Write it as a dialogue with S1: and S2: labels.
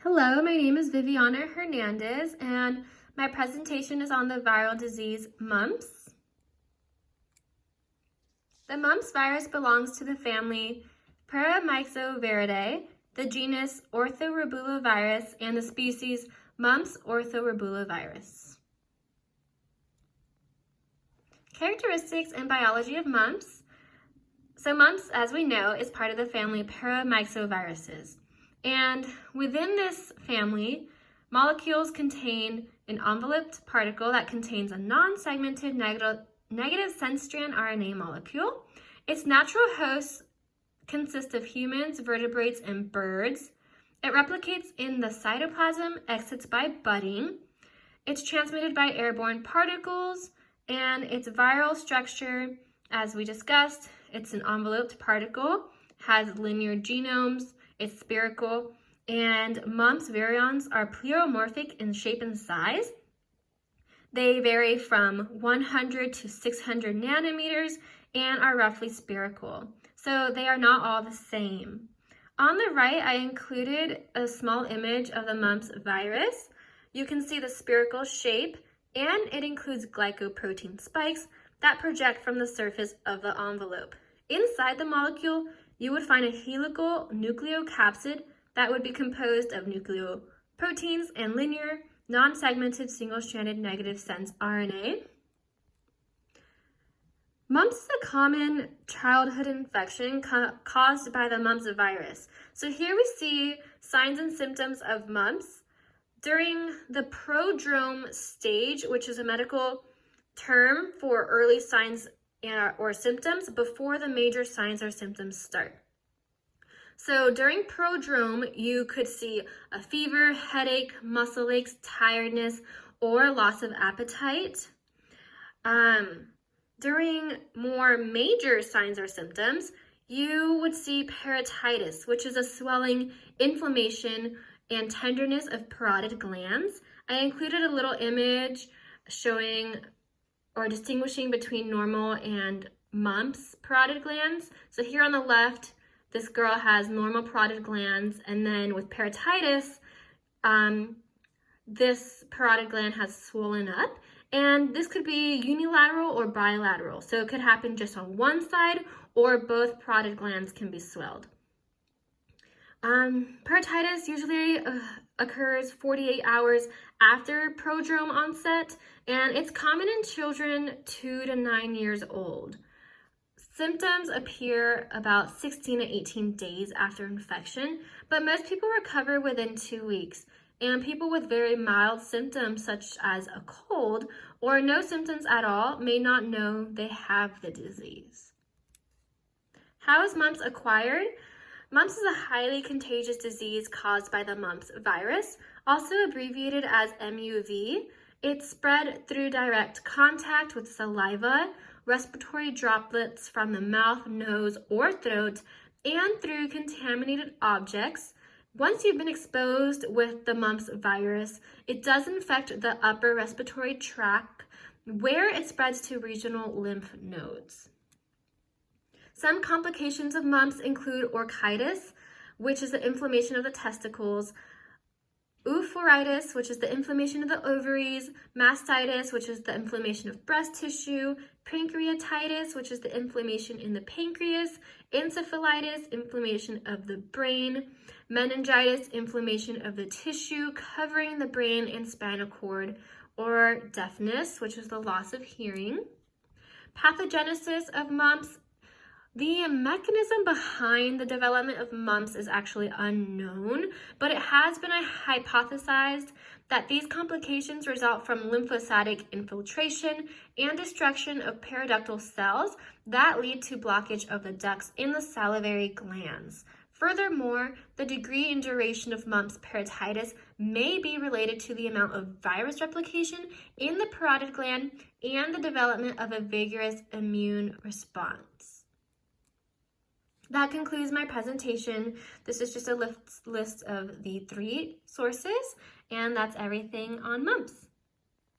S1: Hello, my name is Viviana Hernandez, and my presentation is on the viral disease mumps. The mumps virus belongs to the family Paramyxoviridae, the genus Orthorubulavirus, and the species Mumps orthorubulavirus. Characteristics and biology of mumps. So mumps, as we know, is part of the family Paramyxoviruses. And within this family, molecules contain an enveloped particle that contains a non-segmented negative sense strand RNA molecule. Its natural hosts consist of humans, vertebrates, and birds. It replicates in the cytoplasm, exits by budding. It's transmitted by airborne particles, and its viral structure, as we discussed, it's an enveloped particle, has linear genomes, it's spherical, and mumps virions are pleomorphic in shape and size. They vary from 100 to 600 nanometers and are roughly spherical. So they are not all the same. On the right, I included a small image of the mumps virus. You can see the spherical shape, and it includes glycoprotein spikes that project from the surface of the envelope. Inside the molecule, you would find a helical nucleocapsid that would be composed of nucleoproteins and linear, non-segmented, single-stranded negative sense RNA. Mumps is a common childhood infection caused by the mumps virus. So here we see signs and symptoms of mumps. During the prodrome stage, which is a medical term for early signs or symptoms before the major signs or symptoms start. So during prodrome, you could see a fever, headache, muscle aches, tiredness, or loss of appetite. During more major signs or symptoms, you would see parotitis, which is a swelling, inflammation, and tenderness of parotid glands. I included a little image showing or distinguishing between normal and mumps parotid glands. So here on the left, this girl has normal parotid glands, and then with parotitis, this parotid gland has swollen up, and this could be unilateral or bilateral. So it could happen just on one side, or both parotid glands can be swelled. Parotitis usually occurs 48 hours after prodrome onset, and it's common in children 2 to 9 years old. Symptoms appear about 16 to 18 days after infection, but most people recover within 2 weeks. And people with very mild symptoms, such as a cold or no symptoms at all, may not know they have the disease. How is mumps acquired? Mumps is a highly contagious disease caused by the mumps virus, also abbreviated as MUV. It's spread through direct contact with saliva, respiratory droplets from the mouth, nose, or throat, and through contaminated objects. Once you've been exposed with the mumps virus, it does infect the upper respiratory tract, where it spreads to regional lymph nodes. Some complications of mumps include orchitis, which is the inflammation of the testicles, oophorytis, which is the inflammation of the ovaries, mastitis, which is the inflammation of breast tissue, pancreatitis, which is the inflammation in the pancreas, encephalitis, inflammation of the brain, meningitis, inflammation of the tissue covering the brain and spinal cord, or deafness, which is the loss of hearing. Pathogenesis of mumps. The mechanism behind the development of mumps is actually unknown, but it has been hypothesized that these complications result from lymphocytic infiltration and destruction of periductal cells that lead to blockage of the ducts in the salivary glands. Furthermore, the degree and duration of mumps parotitis may be related to the amount of virus replication in the parotid gland and the development of a vigorous immune response. That concludes my presentation. This is just a list of the 3 sources, and that's everything on mumps.